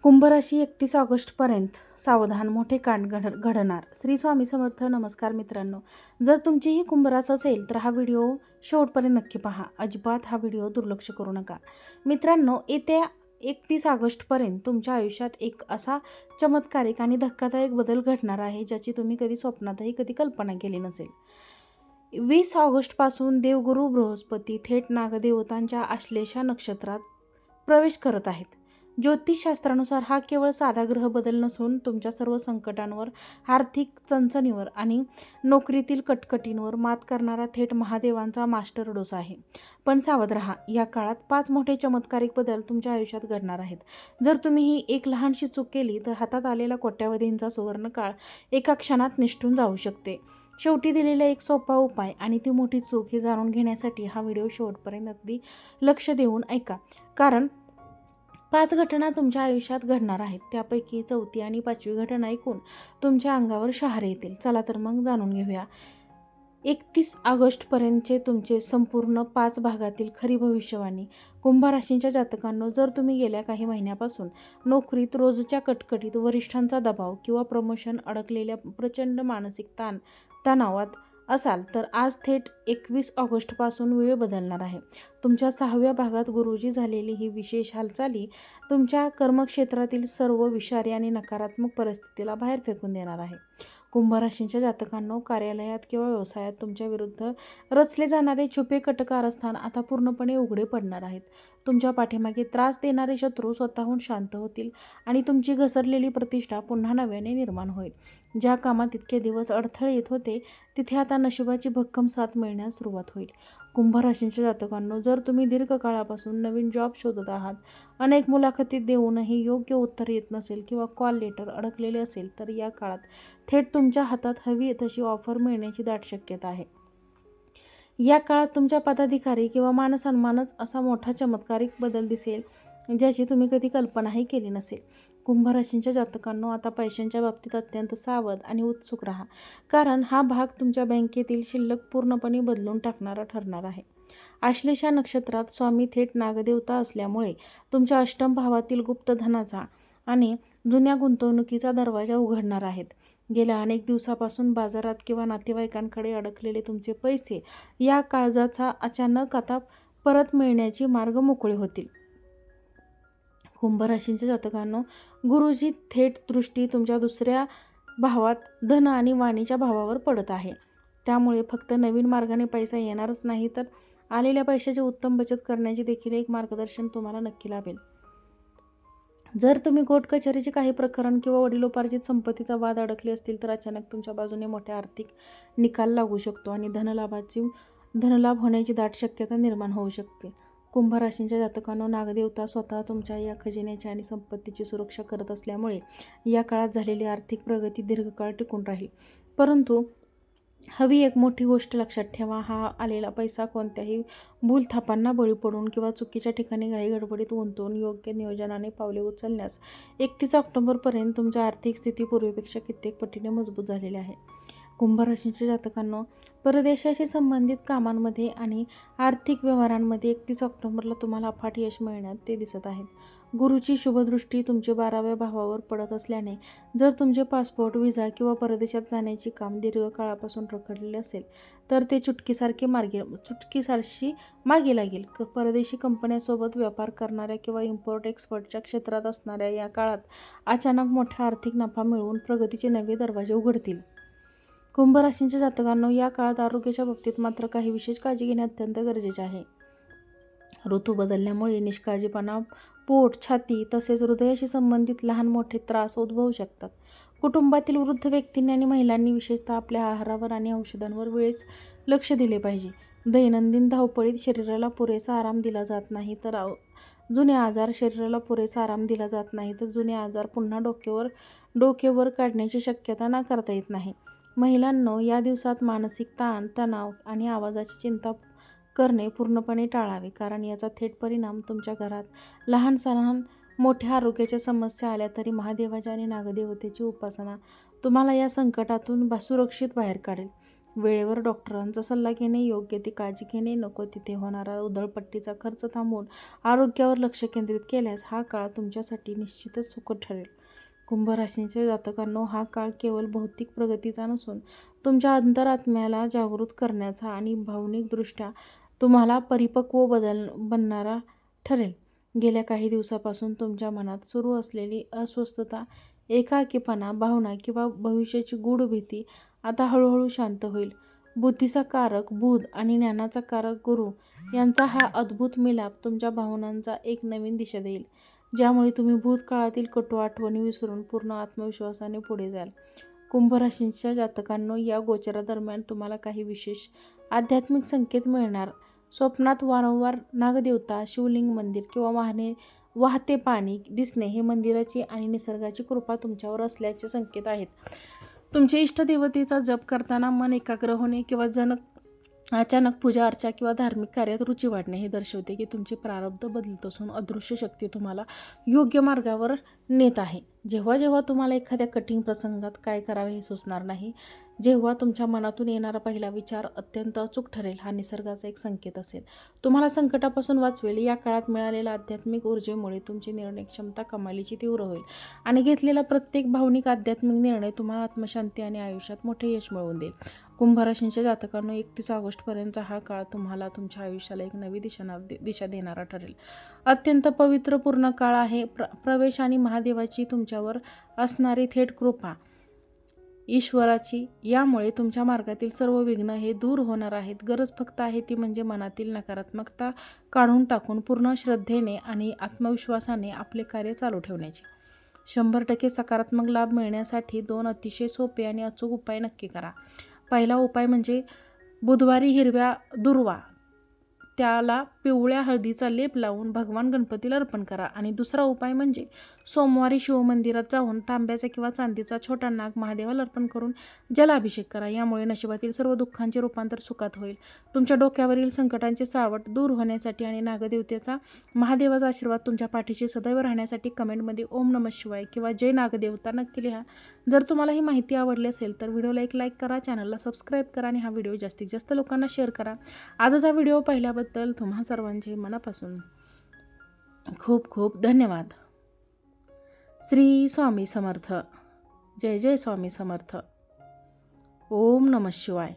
कुंभ राशी 31 ऑगस्टपर्यंत सावधान, मोठे कांड घडणार. श्री स्वामी समर्थ. नमस्कार मित्रांनो, जर तुमचीही कुंभ रास असेल तर हा व्हिडिओ शेवटपर्यंत नक्की पहा. अजिबात हा व्हिडिओ दुर्लक्ष करू नका. मित्रांनो, येत्या 31 ऑगस्टपर्यंत तुमच्या आयुष्यात एक असा चमत्कारिक आणि धक्कादायक बदल घडणार आहे ज्याची तुम्ही कधी स्वप्नातही कधी कल्पना केली नसेल. 20 ऑगस्टपासून देवगुरु बृहस्पती थेट नागदेवतांच्या आश्लेषा नक्षत्रात प्रवेश करत आहेत. ज्योतिषशास्त्रानुसार हा केवळ साधा ग्रह बदल नसून तुमच्या सर्व संकटांवर, आर्थिक चणचणीवर आणि नोकरीतील कटकटींवर मात करणारा थेट महादेवांचा मास्टर डोस आहे. पण सावध राहा, या काळात 5 मोठे चमत्कारिक बदल तुमच्या आयुष्यात घडणार आहेत. जर तुम्ही ही एक लहानशी चूक केली तर हातात आलेला कोट्यावधींचा सुवर्णकाळ एका क्षणात निसटून जाऊ शकते. शेवटी दिलेला एक सोपा उपाय आणि ती मोठी चूक हे जाणून घेण्यासाठी हा व्हिडिओ शेवटपर्यंत अगदी लक्ष देऊन ऐका. कारण 5 घटना तुमच्या आयुष्यात घडणार आहेत. त्यापैकी 4थी आणि 5वी घटना ऐकून तुमच्या अंगावर शहारे येतील. चला तर मग जाणून घेऊया 31 ऑगस्टपर्यंतचे तुमचे संपूर्ण 5 भागातील खरी भविष्यवाणी. कुंभ राशींच्या जातकांनो, जर तुम्ही गेल्या काही महिन्यापासून नोकरीत रोजच्या कटकटीत, वरिष्ठांचा दबाव किंवा प्रमोशन अडकलेल्या प्रचंड मानसिक तणावात असाल तर आज थेट 21 ऑगस्टपासून वेळ बदलणार आहे. तुमच्या 6व्या भागात गुरुजी झालेली ही विशेष हालचाली तुमच्या कर्मक्षेत्रातील सर्व विषारी आणि नकारात्मक परिस्थितीला बाहेर फेकून देणार आहे. कुंभ राशींच्या जातकांनो, कार्यालयात किंवा व्यवसायात तुमच्या विरुद्ध रचले जाणारे छुपे कटकारस्थान आता पूर्णपणे उघडे पडणार आहेत. तुमच्या पाठीमागे त्रास देणारे शत्रू स्वतःहून शांत होतील आणि तुमची घसरलेली प्रतिष्ठा पुन्हा नव्याने निर्माण होईल. ज्या कामात इतके दिवस अडथळे येत होते तिथे आता नशिबाची भक्कम साथ मिळण्यास सुरुवात होईल. कुंभ राशींच्या जातकांनो, जर तुम्ही दीर्घकाळापासून नवीन जॉब शोधत आहात, अनेक मुलाखती देऊनही योग्य उत्तर येत नसेल किंवा कॉल लेटर अडकलेले असेल तर या काळात थेट तुमच्या हातात हवी तशी ऑफर मिळण्याची दाट शक्यता आहे. या काळात तुमच्या पदाधिकारी किंवा मानसन्मानच असा मोठा चमत्कारिक बदल दिसेल ज्याची तुम्ही कधी कल्पनाही केली नसेल. कुंभ राशींच्या जातकांनो, आता पैशांच्या बाबतीत अत्यंत सावध आणि उत्सुक राहा, कारण हा भाग तुमच्या बँकेतील शिल्लक पूर्णपणे बदलून टाकणारा ठरणार आहे. आश्लेषा नक्षत्रात स्वामी थेट नागदेवता असल्यामुळे तुमच्या अष्टम भावातील गुप्त धनाचा आणि जुन्या गुंतवणुकीचा दरवाजा उघडणार आहेत. गेल्या अनेक दिवसापासून बाजारात किंवा नातेवाईकांकडे अडकलेले तुमचे पैसे या काळजाचा अचानक आता परत मिळण्याचे मार्ग मोकळे होतील. कुंभ राशींच्या जातकांनो, गुरुजी थेट दृष्टी तुमच्या 2ऱ्या भावात धन आणि वाणीच्या भावावर पडत आहे. त्यामुळे फक्त नवीन मार्गाने पैसा येणारच नाही तर आलेल्या पैशाची उत्तम बचत करण्याचे देखील एक मार्गदर्शन तुम्हाला नक्की लाभेल. जर तुम्ही कोर्ट कचेरीचे काही प्रकरण किंवा वडिलोपार्जित संपत्तीचा वाद अडकले असतील तर अचानक तुमच्या बाजूने मोठे आर्थिक निकाल लागू शकतो आणि धनलाभ होण्याची दाट शक्यता निर्माण होऊ शकते. कुंभ राशींच्या जातकांनो, नागदेवता स्वतः तुमच्या या खजिन्याची आणि संपत्तीची सुरक्षा करत असल्यामुळे या काळात झालेली आर्थिक प्रगती दीर्घकाळ टिकून राहील. परंतु हवी एक मोठी गोष्ट लक्षात ठेवा, हा आलेला पैसा कोणत्याही भूलथापांना बळी पडून किंवा चुकीच्या ठिकाणी घाईगडबडीत गुंतवून योग्य नियोजनाने पावले उचलण्यास 31 ऑक्टोबरपर्यंत तुमच्या आर्थिक स्थिती पूर्वीपेक्षा कित्येक पटीने मजबूत झालेली आहे. कुंभ राशींच्या जातकांनो, परदेशाशी संबंधित कामांमध्ये आणि आर्थिक व्यवहारांमध्ये 31 ऑक्टोबरला तुम्हाला अफाट यश मिळण्यात ते दिसत आहेत. गुरुची शुभदृष्टी तुमचे 12व्या भावावर पडत असल्याने जर तुमचे पासपोर्ट, व्हिसा किंवा परदेशात जाण्याचे काम दीर्घकाळापासून रखडलेले असेल तर ते चुटकीसारशी मागे लागेल. परदेशी कंपन्यांसोबत व्यापार करणाऱ्या किंवा इम्पोर्ट एक्सपोर्टच्या क्षेत्रात असणाऱ्या या काळात अचानक मोठा आर्थिक नफा मिळवून प्रगतीचे नवे दरवाजे उघडतील. कुंभ राशींच्या जातकांनो, या काळात आरोग्याच्या बाबतीत मात्र काही विशेष काळजी घेणे अत्यंत गरजेचे आहे. ऋतू बदलल्यामुळे निष्काळजीपणा, पोट, छाती तसेच हृदयाशी संबंधित लहान मोठे त्रास उद्भवू शकतात. कुटुंबातील वृद्ध व्यक्तींनी आणि महिलांनी विशेषतः आपल्या आहारावर आणि औषधांवर वेळेच लक्ष दिले पाहिजे. दैनंदिन धावपळीत शरीराला पुरेसा आराम दिला जात नाही तर जुने आजार पुन्हा डोके वर काढण्याची शक्यता नाकारता येत नाही. महिलांनो, या दिवसात मानसिक ताण, तणाव आणि आवाजाची चिंता करणे पूर्णपणे टाळावे, कारण याचा थेट परिणाम तुमच्या घरात लहान-सहान मोठ्या आरोग्याच्या समस्या आल्या तरी महादेवाची आणि नागदेवतेची उपासना तुम्हाला या संकटातून सुरक्षित बाहेर काढेल. वेळेवर डॉक्टरांचा सल्ला घेणे, योग्य ती काळजी घेणे, नको तिथे होणारा उधळपट्टीचा खर्च थांबवून आरोग्यावर लक्ष केंद्रित केल्यास हा काळ तुमच्यासाठी निश्चितच सुखद ठरेल. कुंभ राशीच्या जातकांनो, हा काळ केवळ भौतिक प्रगतीचा नसून तुमच्या अंतरात्म्याला जागृत करण्याचा आणि भावनिकदृष्ट्या तुम्हाला परिपक्व बनणारा ठरेल. गेल्या काही दिवसापासून तुमच्या मनात सुरू असलेली अस्वस्थता, एकाकीपणा, भावना किंवा भविष्याची गूढ भीती आता हळूहळू शांत होईल. बुद्धीचा कारक बुध आणि ज्ञानाचा कारक गुरु यांचा हा अद्भुत मिलाप तुमच्या भावनांचा एक नवीन दिशा देईल, ज्यामुळे तुम्ही भूतकाळातील कटू आठवणी विसरून पूर्ण आत्मविश्वासाने पुढे जाल. कुंभ राशीच्या जातकांनो, या गोचरादरम्यान तुम्हाला काही विशेष आध्यात्मिक संकेत मिळणार. स्वप्नात वारंवार नागदेवता, शिवलिंग मंदिर किंवा वाहते पाणी दिसणे हे मंदिराची आणि निसर्गाची कृपा तुमच्यावर असल्याचे संकेत आहेत. तुमच्या इष्टदेवतेचा जप करताना मन एकाग्र होणे किंवा अचानक पूजा अर्चा किंवा धार्मिक कार्यात रुची वाढणे हे दर्शवते की तुमचे प्रारब्ध बदलत असून अदृश्य शक्ती तुम्हाला योग्य मार्गावर नेत आहे. जेव्हा जेव्हा तुम्हाला एखाद्या कठीण प्रसंगात काय करावे हे सुचणार नाही, जेव्हा तुमच्या मनातून येणारा पहिला विचार अत्यंत अचूक ठरेल, हा निसर्गाचा एक संकेत असेल. तुम्हाला संकटापासून वाचवेल. या काळात मिळालेल्या आध्यात्मिक ऊर्जेमुळे तुमची निर्णय क्षमता कमालीची तीव्र होईल आणि घेतलेला प्रत्येक भावनिक आध्यात्मिक निर्णय तुम्हाला आत्मशांती आणि आयुष्यात मोठे यश मिळवून देईल. कुंभ राशीच्या जातकांनो, 31 ऑगस्टपर्यंतचा हा काळ तुम्हाला तुमच्या आयुष्याला एक नवी दिशा देणारा ठरेल. अत्यंत पवित्रपूर्ण काळ आहे. प्रवेश आणि महादेवाची तुमच्यावर असणारी थेट कृपा, ईश्वराची, यामुळे तुमच्या मार्गातील सर्व विघ्न हे दूर होणार आहेत. गरज फक्त आहे ती म्हणजे मनातील नकारात्मकता काढून टाकून पूर्ण श्रद्धेने आणि आत्मविश्वासाने आपले कार्य चालू ठेवण्याची. 100% सकारात्मक लाभ मिळण्यासाठी 2 अतिशय सोपे आणि अचूक उपाय नक्की करा. पहिला उपाय म्हणजे बुधवारी हिरव्या दुर्वा त्याला पिवळ्या हळदीचा लेप लावून भगवान गणपतीला अर्पण करा. आणि दुसरा उपाय म्हणजे सोमवारी शिवमंदिरात जाऊन तांब्याचा किंवा चांदीचा छोटा नाग महादेवाला अर्पण करून जलाभिषेक करा. यामुळे नशिबातील सर्व दुःखांचे रूपांतर सुखात होईल. तुमच्या डोक्यावरील संकटांचे सावट दूर होण्यासाठी आणि नागदेवतेचा महादेवाचा आशीर्वाद तुमच्या पाठीशी सदैव राहण्यासाठी कमेंटमध्ये ओम नमः शिवाय किंवा जय नागदेवता नक्की लिहा. जर तुम्हाला ही माहिती आवडली असेल तर व्हिडिओला एक लाईक करा, चॅनलला सबस्क्राईब करा आणि हा व्हिडिओ जास्तीत जास्त लोकांना शेअर करा. आजचा व्हिडिओ पाहिल्याबद्दल तुम्हा सर्वांचे मनापासून खूप खूप धन्यवाद. श्री स्वामी समर्थ. जय जय स्वामी समर्थ. ओम नमः शिवाय.